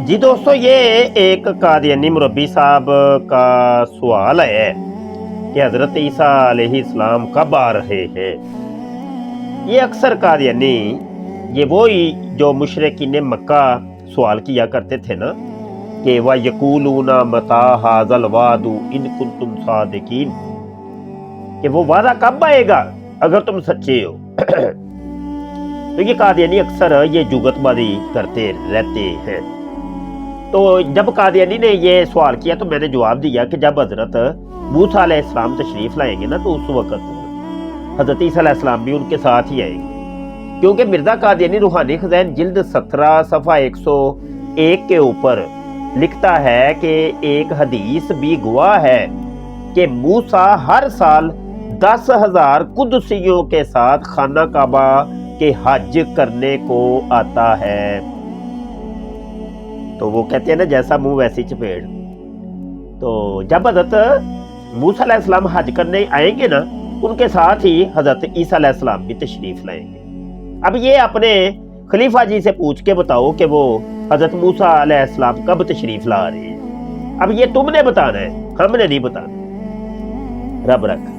جی دوستو، یہ ایک قادیانی مربی صاحب کا سوال ہے کہ حضرت عیسیٰ علیہ السلام کب آ رہے ہیں۔ یہ اکثر قادیانی یہ وہی جو مشرکین مکہ سوال کیا کرتے تھے نا کہ وَيَقُولُونَ مَتَىٰ هَٰذَا الْوَعْدُ إِن كُنتُمْ صَادِقِينَ، کہ وہ وعدہ کب آئے گا اگر تم سچے ہو۔ تو یہ قادیانی اکثر یہ جگت بازی کرتے رہتے ہیں۔ تو جب قادیانی نے یہ سوال کیا تو میں نے جواب دیا کہ جب حضرت موسیٰ علیہ السلام تشریف لائیں گے نا تو اس وقت حضرت عیسیٰ علیہ السلام بھی ان کے ساتھ ہی آئیں گے، کیونکہ مرزا قادیانی روحانی خزائن جلد 17 صفحہ 101 کے اوپر لکھتا ہے کہ ایک حدیث بھی گواہ ہے کہ موسیٰ ہر سال 10,000 قدسیوں کے ساتھ خانہ کعبہ کے حج کرنے کو آتا ہے۔ تو وہ کہتے ہیں نا جیسا منہ ویسی چپیڑ۔ تو جب حضرت موسیٰ علیہ السلام حج کرنے آئیں گے نا ان کے ساتھ ہی حضرت عیسیٰ علیہ السلام بھی تشریف لائیں گے۔ اب یہ اپنے خلیفہ جی سے پوچھ کے بتاؤ کہ وہ حضرت موسیٰ علیہ السلام کب تشریف لا رہے ہیں۔ اب یہ تم نے بتانا ہے، ہم نے نہیں بتانا۔ رب رکھ۔